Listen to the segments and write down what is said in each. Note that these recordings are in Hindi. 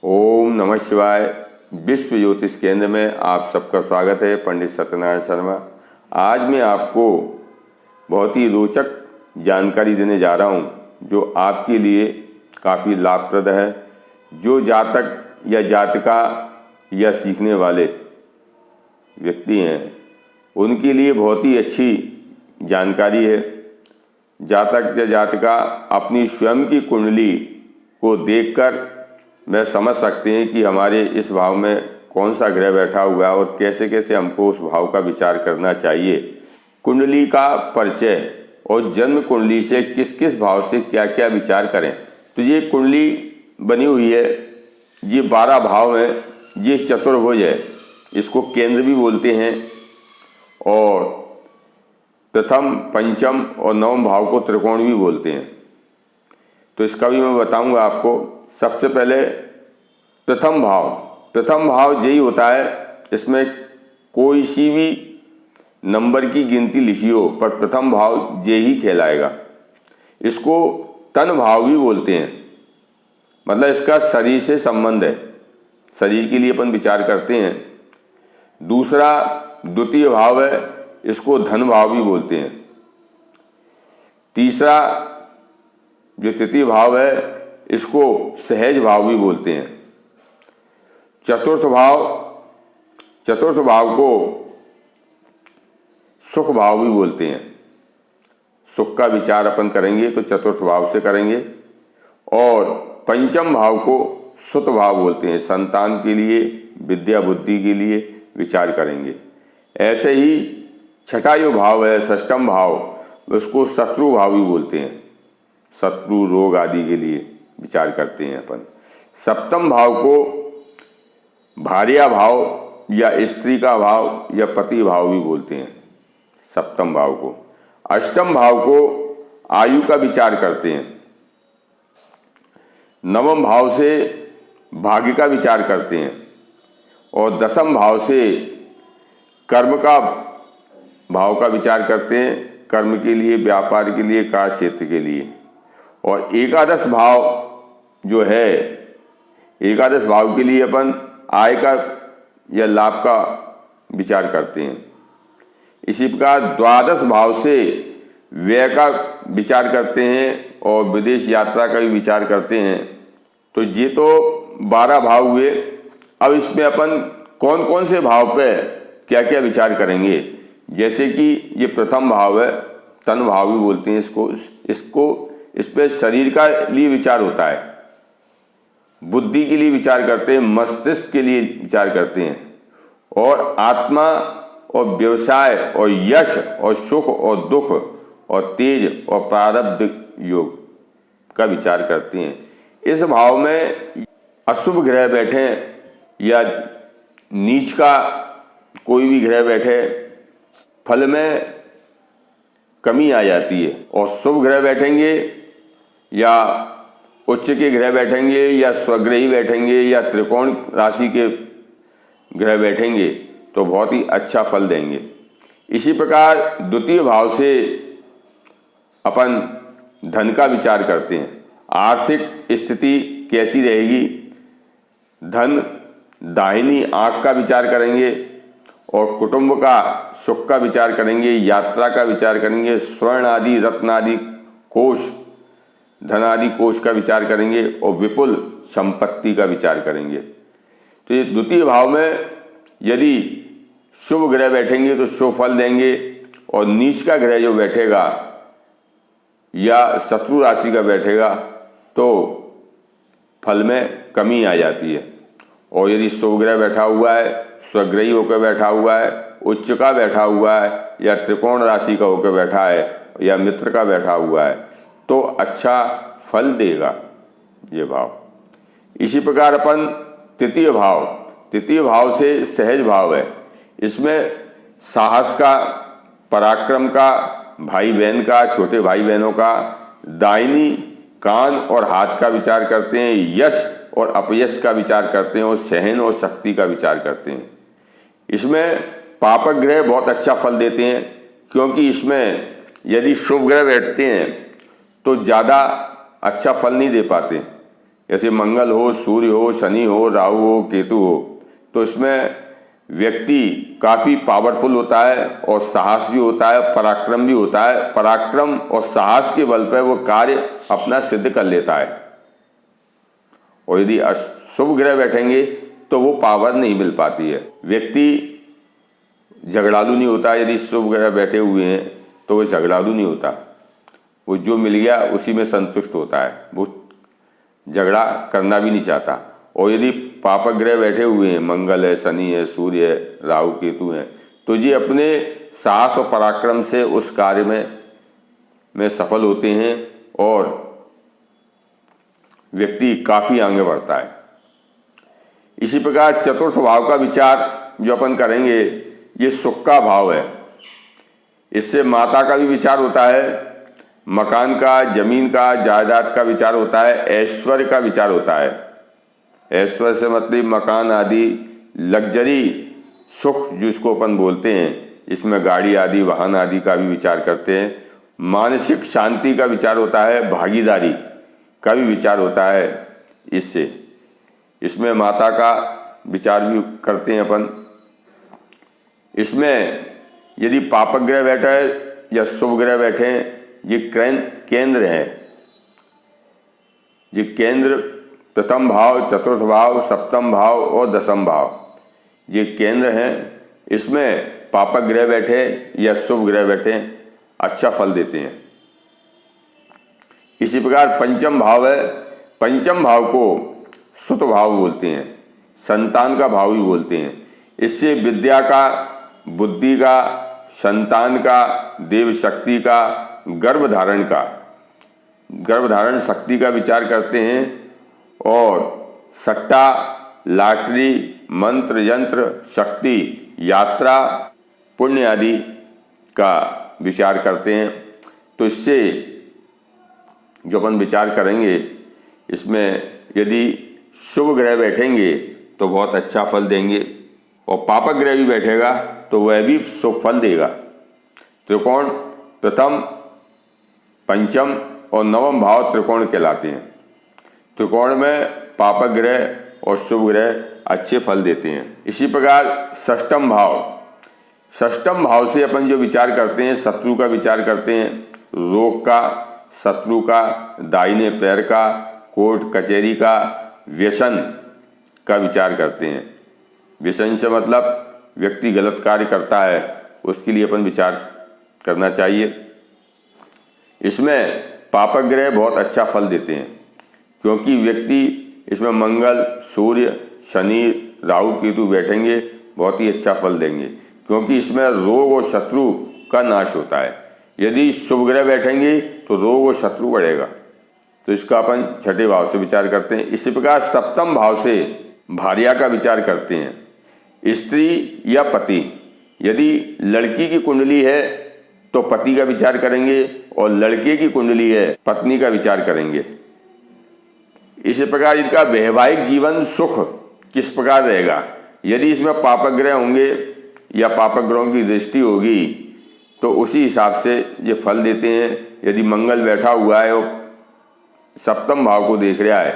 ओम नमः शिवाय। विश्व ज्योतिष केंद्र में आप सबका स्वागत है। पंडित सत्यनारायण शर्मा। आज मैं आपको बहुत ही रोचक जानकारी देने जा रहा हूं जो आपके लिए काफ़ी लाभप्रद है। जो जातक या जातिका या सीखने वाले व्यक्ति हैं उनके लिए बहुत ही अच्छी जानकारी है। जातक या जातिका अपनी स्वयं की कुंडली को देखकर वह समझ सकते हैं कि हमारे इस भाव में कौन सा ग्रह बैठा हुआ है और कैसे कैसे हमको उस भाव का विचार करना चाहिए। कुंडली का परिचय और जन्म कुंडली से किस किस भाव से क्या क्या विचार करें। तो ये कुंडली बनी हुई है, ये 12 भाव हैं, ये चतुर्भुज है, इसको केंद्र भी बोलते हैं और प्रथम, पंचम और नवम भाव को त्रिकोण भी बोलते हैं। तो इसका भी मैं बताऊंगा आपको। सबसे पहले प्रथम भाव यही होता है, इसमें कोई सी भी नंबर की गिनती लिखी हो पर प्रथम भाव ये ही कहलाएगा। इसको तन भाव भी बोलते हैं, मतलब इसका शरीर से संबंध है, शरीर के लिए अपन विचार करते हैं। दूसरा द्वितीय भाव है, इसको धन भाव भी बोलते हैं। तीसरा जो तृतीय भाव है इसको सहज भाव भी बोलते हैं। चतुर्थ भाव को सुख भाव भी बोलते हैं। सुख का विचार अपन करेंगे तो चतुर्थ भाव से करेंगे। और पंचम भाव को सुत भाव बोलते हैं, संतान के लिए, विद्या बुद्धि के लिए विचार करेंगे। ऐसे ही छठा जो भाव है, षष्ठम भाव, उसको शत्रु भाव भी बोलते हैं। शत्रु रोग आदि के लिए विचार करते हैं अपन। सप्तम भाव को भार्या भाव या स्त्री का भाव या पति भाव भी बोलते हैं, सप्तम भाव को। अष्टम भाव को आयु का विचार करते हैं। नवम भाव से भाग्य का विचार करते हैं और दसम भाव से कर्म का भाव का विचार करते हैं, कर्म के लिए, व्यापार के लिए, कार्य क्षेत्र के लिए। और एकादश भाव जो है, एकादश भाव के लिए अपन आय का या लाभ का विचार करते हैं। इसी प्रकार द्वादश भाव से व्यय का विचार करते हैं और विदेश यात्रा का भी विचार करते हैं। तो ये तो 12 भाव हुए। अब इसमें अपन कौन कौन से भाव पे क्या क्या विचार करेंगे। जैसे कि ये प्रथम भाव है, तन भाव भी बोलते हैं इसको। इस पे शरीर का लिए विचार होता है, बुद्धि के लिए विचार करते हैं, मस्तिष्क के लिए विचार करते हैं और आत्मा और व्यवसाय और यश और सुख और दुख और तेज और प्रारब्ध योग का विचार करते हैं। इस भाव में अशुभ ग्रह बैठे या नीच का कोई भी ग्रह बैठे, फल में कमी आ जाती है। और शुभ ग्रह बैठेंगे या उच्च के ग्रह बैठेंगे या स्वग्रही बैठेंगे या त्रिकोण राशि के ग्रह बैठेंगे तो बहुत ही अच्छा फल देंगे। इसी प्रकार द्वितीय भाव से अपन धन का विचार करते हैं। आर्थिक स्थिति कैसी रहेगी, धन दाहिनी आंख का विचार करेंगे और कुटुंब का सुख का विचार करेंगे, यात्रा का विचार करेंगे, स्वर्ण आदि, रत्न आदि कोष, धन आदि कोष का विचार करेंगे और विपुल संपत्ति का विचार करेंगे। तो ये द्वितीय भाव में यदि शुभ ग्रह बैठेंगे तो शुभ फल देंगे और नीच का ग्रह जो बैठेगा या शत्रु राशि का बैठेगा तो फल में कमी आ जाती है। और यदि शुभ ग्रह बैठा हुआ है, स्वग्रही होकर बैठा हुआ है, उच्च का बैठा हुआ है या त्रिकोण राशि का होकर बैठा है या मित्र का बैठा हुआ है तो अच्छा फल देगा ये भाव। इसी प्रकार अपन तृतीय भाव से सहज भाव है। इसमें साहस का, पराक्रम का, भाई बहन का, छोटे भाई बहनों का, दाहिनी कान और हाथ का विचार करते हैं, यश और अपयश का विचार करते हैं और सहन और शक्ति का विचार करते हैं। इसमें पापक ग्रह बहुत अच्छा फल देते हैं क्योंकि इसमें यदि शुभ ग्रह बैठते हैं तो ज़्यादा अच्छा फल नहीं दे पाते जैसे मंगल हो, सूर्य हो, शनि हो, राहु हो, केतु हो, तो इसमें व्यक्ति काफ़ी पावरफुल होता है और साहस भी होता है, पराक्रम भी होता है। पराक्रम और साहस के बल पर वो कार्य अपना सिद्ध कर लेता है। और यदि अशुभ ग्रह बैठेंगे तो वो पावर नहीं मिल पाती है। व्यक्ति झगड़ालू नहीं होता। यदि शुभ ग्रह बैठे हुए हैं तो वो झगड़ालू नहीं होता, वो जो मिल गया उसी में संतुष्ट होता है, वो झगड़ा करना भी नहीं चाहता। और यदि पापक ग्रह बैठे हुए हैं, मंगल है, शनि है, सूर्य है, राहु केतु हैं, तो ये अपने साहस और पराक्रम से उस कार्य में सफल होते हैं और व्यक्ति काफ़ी आगे बढ़ता है। इसी प्रकार चतुर्थ भाव का विचार जो अपन करेंगे, ये सुख का भाव है। इससे माता का भी विचार होता है, मकान का, जमीन का, जायदाद का विचार होता है, ऐश्वर्य का विचार होता है। ऐश्वर्य से मतलब मकान आदि, लग्जरी सुख जिसको अपन बोलते हैं, इसमें गाड़ी आदि, वाहन आदि का भी विचार करते हैं। मानसिक शांति का विचार होता है, भागीदारी का भी विचार होता है। इसमें माता का विचार भी करते हैं अपन। इसमें यदि पापक ग्रह बैठा है या शुभ ग्रह बैठे हैं, ये केंद्र हैं। ये केंद्र प्रथम भाव, चतुर्थ भाव, सप्तम भाव और दसम भाव, ये केंद्र हैं। इसमें पापक ग्रह बैठे या शुभ ग्रह बैठे अच्छा फल देते हैं। इसी प्रकार पंचम भाव है। पंचम भाव को सुत भाव बोलते हैं, संतान का भाव भी बोलते हैं। इससे विद्या का, बुद्धि का, संतान का, देव शक्ति का, गर्भधारण शक्ति का विचार करते हैं। और सट्टा, लॉटरी, मंत्र, यंत्र, शक्ति, यात्रा, पुण्य आदि का विचार करते हैं। तो इससे जो अपन विचार करेंगे, इसमें यदि शुभ ग्रह बैठेंगे तो बहुत अच्छा फल देंगे, और पापक ग्रह भी बैठेगा तो वह भी शुभ फल देगा। त्रिकोण प्रथम, पंचम और नवम भाव त्रिकोण कहलाते हैं। त्रिकोण में पापक ग्रह और शुभ ग्रह अच्छे फल देते हैं। इसी प्रकार षष्ठम भाव से अपन जो विचार करते हैं, शत्रु का विचार करते हैं, रोग का, शत्रु का, दाहिने पैर का, कोर्ट कचहरी का, व्यसन का विचार करते हैं। व्यसन से मतलब व्यक्ति गलत कार्य करता है, उसके लिए अपन विचार करना चाहिए। इसमें पापक ग्रह बहुत अच्छा फल देते हैं, क्योंकि व्यक्ति इसमें मंगल, सूर्य, शनि, राहु केतु बैठेंगे, बहुत ही अच्छा फल देंगे, क्योंकि इसमें रोग और शत्रु का नाश होता है। यदि शुभ ग्रह बैठेंगे तो रोग और शत्रु बढ़ेगा। तो इसका अपन छठे भाव से विचार करते हैं। इसी प्रकार सप्तम भाव से भार्या का विचार करते हैं, स्त्री या पति। यदि लड़की की कुंडली है तो पति का विचार करेंगे, और लड़के की कुंडली है पत्नी का विचार करेंगे। इसी प्रकार इनका वैवाहिक जीवन सुख किस प्रकार रहेगा। यदि इसमें पापक ग्रह होंगे या पापक ग्रहों की दृष्टि होगी तो उसी हिसाब से ये फल देते हैं। यदि मंगल बैठा हुआ है और सप्तम भाव को देख रहा है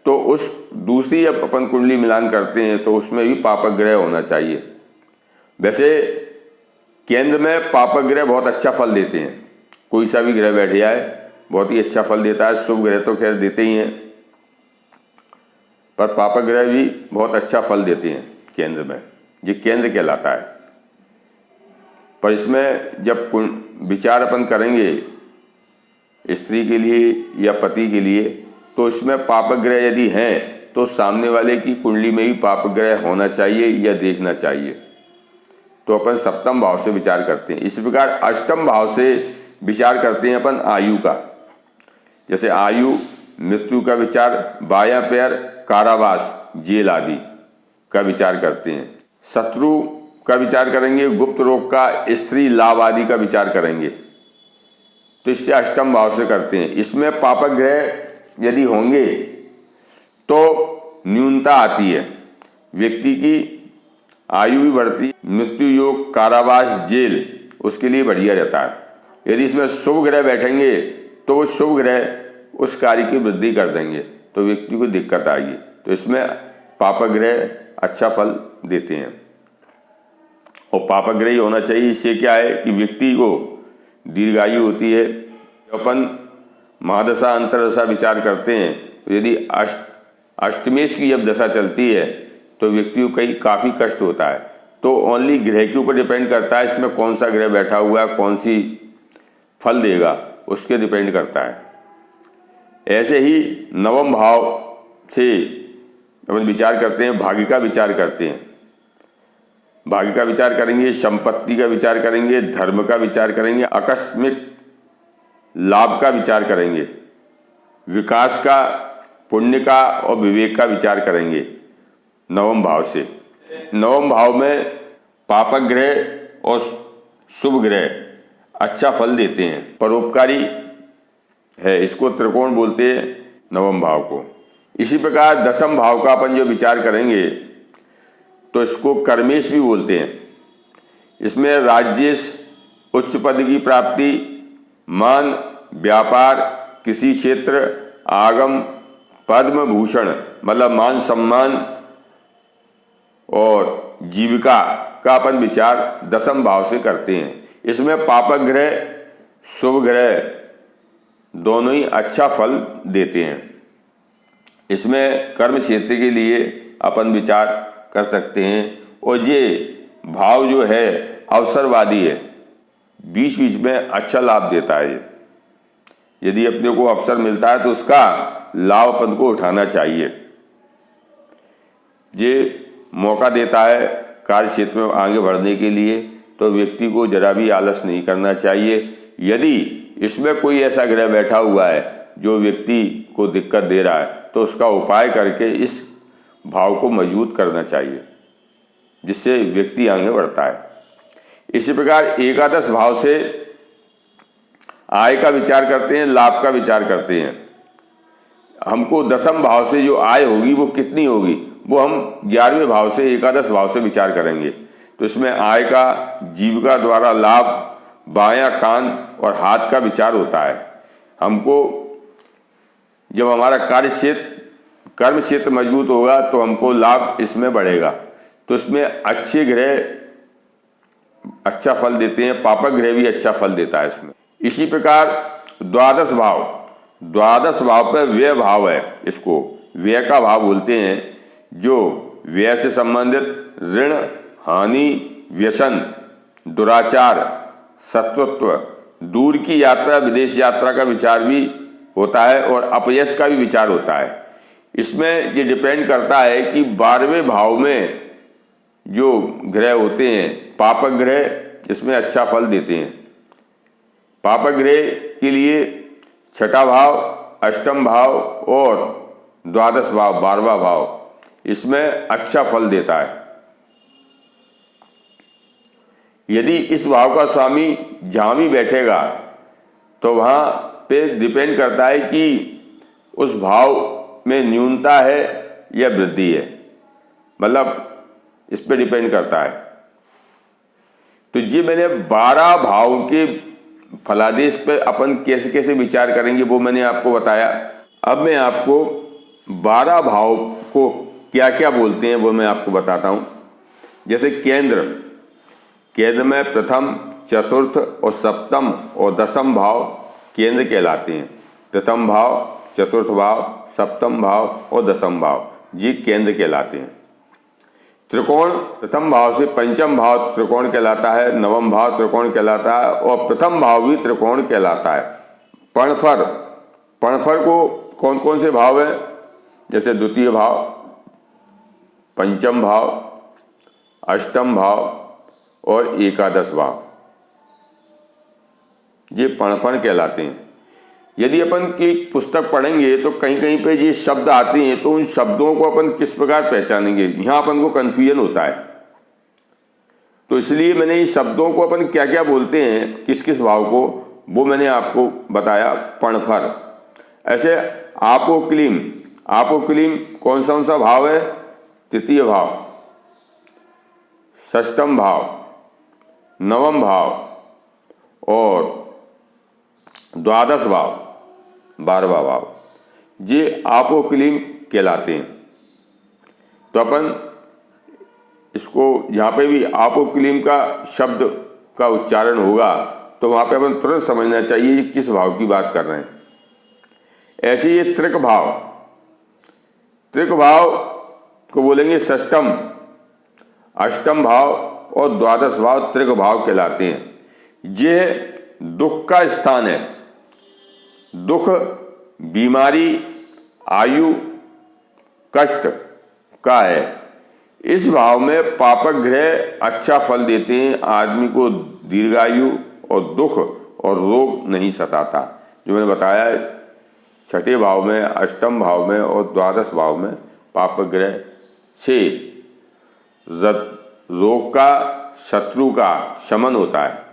तो उस दूसरी जब अपन कुंडली मिलान करते हैं तो उसमें भी पापक ग्रह होना चाहिए। वैसे केंद्र में पापक ग्रह बहुत अच्छा फल देते हैं, कोई सा भी ग्रह बैठ जाए बहुत ही अच्छा फल देता है। शुभ ग्रह तो खैर देते ही हैं, पर पापक ग्रह भी बहुत अच्छा फल देते हैं केंद्र में, ये केंद्र कहलाता है। पर इसमें जब विचार अपन करेंगे स्त्री के लिए या पति के लिए, तो इसमें पापक ग्रह यदि हैं तो सामने वाले की कुंडली में ही पापक ग्रह होना चाहिए या देखना चाहिए। तो अपन सप्तम भाव से विचार करते हैं। इसी प्रकार अष्टम भाव से विचार करते हैं अपन आयु का। जैसे आयु, मृत्यु का विचार, बायां पैर, कारावास, जेल आदि का विचार करते हैं। शत्रु का विचार करेंगे, गुप्त रोग का, स्त्री लाभ आदि का विचार करेंगे। तो इससे अष्टम भाव से करते हैं। इसमें पापक ग्रह यदि होंगे तो न्यूनता आती है, व्यक्ति की आयु भी बढ़ती, मृत्यु योग, कारावास, जेल उसके लिए बढ़िया रहता है। यदि इसमें शुभ ग्रह बैठेंगे तो वो शुभ ग्रह उस कार्य की वृद्धि कर देंगे। तो व्यक्ति को दिक्कत आएगी। तो इसमें पापग्रह अच्छा फल देते हैं और पापग्रही होना चाहिए। इससे क्या है कि व्यक्ति को दीर्घायु होती है। अपन महादशा अंतरदशा विचार करते हैं तो यदि अष्टमेश की जब दशा चलती है तो व्यक्ति को काफ़ी कष्ट होता है। तो ओनली ग्रह के ऊपर डिपेंड करता है, इसमें कौन सा ग्रह बैठा हुआ है, कौन सी फल देगा, उसके डिपेंड करता है। ऐसे ही नवम भाव से अपन विचार करते हैं, भाग्य का विचार करते हैं। भाग्य का विचार करेंगे, संपत्ति का विचार करेंगे, धर्म का विचार करेंगे, आकस्मिक लाभ का विचार करेंगे, विकास का, पुण्य का और विवेक का विचार करेंगे नवम भाव से। नवम भाव में पापक ग्रह और शुभ ग्रह अच्छा फल देते हैं, परोपकारी है, इसको त्रिकोण बोलते हैं नवम भाव को। इसी प्रकार दसम भाव का अपन जो विचार करेंगे तो इसको कर्मेश भी बोलते हैं। इसमें राज्येश, उच्च पद की प्राप्ति, मान, व्यापार, किसी क्षेत्र, आगम, पद्म भूषण मतलब मान सम्मान और जीविका का अपन विचार दसम भाव से करते हैं। इसमें पापक ग्रह, शुभ ग्रह दोनों ही अच्छा फल देते हैं। इसमें कर्म क्षेत्र के लिए अपन विचार कर सकते हैं और ये भाव जो है अवसरवादी है, बीच बीच में अच्छा लाभ देता है। यदि अपने को अवसर मिलता है तो उसका लाभ अपन को उठाना चाहिए। ये मौका देता है कार्य क्षेत्र में आगे बढ़ने के लिए, तो व्यक्ति को जरा भी आलस नहीं करना चाहिए। यदि इसमें कोई ऐसा ग्रह बैठा हुआ है जो व्यक्ति को दिक्कत दे रहा है तो उसका उपाय करके इस भाव को मजबूत करना चाहिए, जिससे व्यक्ति आगे बढ़ता है। इसी प्रकार एकादश भाव से आय का विचार करते हैं, लाभ का विचार करते हैं। हमको दसम भाव से जो आय होगी वो कितनी होगी, वो हम 11वें भाव से, एकादश भाव से विचार करेंगे। तो इसमें आय का, जीविका द्वारा लाभ, बायां कान और हाथ का विचार होता है। हमको जब हमारा कार्य क्षेत्र, कर्म क्षेत्र मजबूत होगा तो हमको लाभ इसमें बढ़ेगा। तो इसमें अच्छे ग्रह अच्छा फल देते हैं, पापक ग्रह भी अच्छा फल देता है इसमें। इसी प्रकार द्वादश भाव पर व्यय भाव है, इसको व्यय का भाव बोलते हैं, जो व्यय से संबंधित ऋण, हानि, व्यसन, दुराचार, सत्वत्व, दूर की यात्रा, विदेश यात्रा का विचार भी होता है और अपयश का भी विचार होता है। इसमें ये डिपेंड करता है कि 12वें भाव में जो ग्रह होते हैं, पापक ग्रह इसमें अच्छा फल देते हैं। पापक ग्रह के लिए छठा भाव, अष्टम भाव और द्वादश भाव, 12वां भाव इसमें अच्छा फल देता है। यदि इस भाव का स्वामी जहाँ भी बैठेगा तो वहाँ पे डिपेंड करता है कि उस भाव में न्यूनता है या वृद्धि है, मतलब इस पे डिपेंड करता है। तो ये मैंने 12 भाव के फलादेश पे अपन कैसे कैसे विचार करेंगे वो मैंने आपको बताया। अब मैं आपको 12 भाव को क्या क्या बोलते हैं वो मैं आपको बताता हूँ। जैसे केंद्र में प्रथम, चतुर्थ और सप्तम और दसम भाव केंद्र कहलाते हैं। प्रथम भाव, चतुर्थ भाव, सप्तम भाव और दसम भाव जी केंद्र कहलाते हैं। त्रिकोण प्रथम भाव से पंचम भाव त्रिकोण कहलाता है, नवम भाव त्रिकोण कहलाता है और प्रथम भाव भी त्रिकोण कहलाता है। पणफर को कौन कौन से भाव हैं, जैसे द्वितीय भाव, पंचम भाव, अष्टम भाव और एकादश भाव, ये पणफर कहलाते हैं। यदि अपन की पुस्तक पढ़ेंगे तो कहीं कहीं पे ये शब्द आते हैं, तो उन शब्दों को अपन किस प्रकार पहचानेंगे, यहाँ अपन को कन्फ्यूजन होता है। तो इसलिए मैंने इस शब्दों को अपन क्या क्या बोलते हैं, किस किस भाव को, वो मैंने आपको बताया। पणफर, ऐसे आपोक्लिम कौन सा भाव है, तृतीय भाव, षष्ठम भाव, नवम भाव और द्वादश भाव, 12वां भाव। ये आपोक्लिम कहलाते हैं। तो अपन इसको जहाँ पे भी आपोक्लिम का शब्द का उच्चारण होगा तो वहाँ पे अपन तुरंत समझना चाहिए ये किस भाव की बात कर रहे हैं। ऐसे ये त्रिक भाव को बोलेंगे षष्ठम, अष्टम भाव और द्वादश भाव त्रिक भाव कहलाते हैं। ये दुख का स्थान है। दुख, बीमारी, आयु, कष्ट का है। इस भाव में पापक ग्रह अच्छा फल देते हैं, आदमी को दीर्घायु और दुख और रोग नहीं सताता। जो मैंने बताया छठे भाव में, अष्टम भाव में और द्वादश भाव में पापक ग्रह से रोग का, शत्रु का शमन होता है।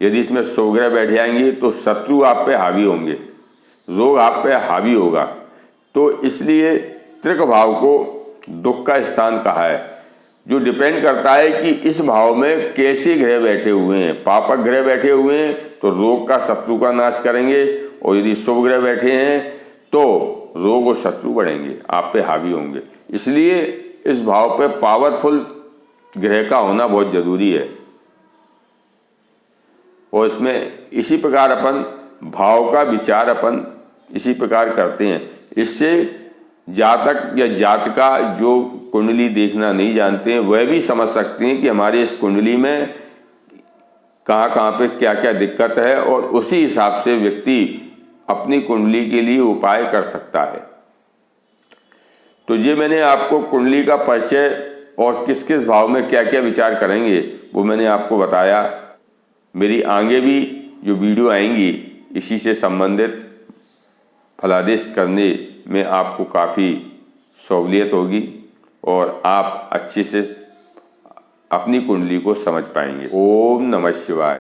यदि इसमें शुभग्रह बैठ जाएंगे तो शत्रु आप पे हावी होंगे, रोग आप पे हावी होगा। तो इसलिए त्रिक भाव को दुख का स्थान कहा है, जो डिपेंड करता है कि इस भाव में कैसे ग्रह बैठे हुए हैं। पापक ग्रह बैठे हुए हैं तो रोग का, शत्रु का नाश करेंगे, और यदि शुभ ग्रह बैठे हैं तो रोग और शत्रु बढ़ेंगे, आप पे हावी होंगे। इसलिए इस भाव पे पावरफुल ग्रह का होना बहुत जरूरी है। और इसमें इसी प्रकार अपन भाव का विचार अपन इसी प्रकार करते हैं। इससे जातक या जातका जो कुंडली देखना नहीं जानते हैं वह भी समझ सकते हैं कि हमारे इस कुंडली में कहाँ पे क्या क्या दिक्कत है, और उसी हिसाब से व्यक्ति अपनी कुंडली के लिए उपाय कर सकता है। तो ये मैंने आपको कुंडली का परिचय और किस किस भाव में क्या क्या विचार करेंगे वो मैंने आपको बताया। मेरी आगे भी जो वीडियो आएंगी इसी से संबंधित फलादेश करने में आपको काफ़ी सहूलियत होगी और आप अच्छे से अपनी कुंडली को समझ पाएंगे। ओम नमः शिवाय।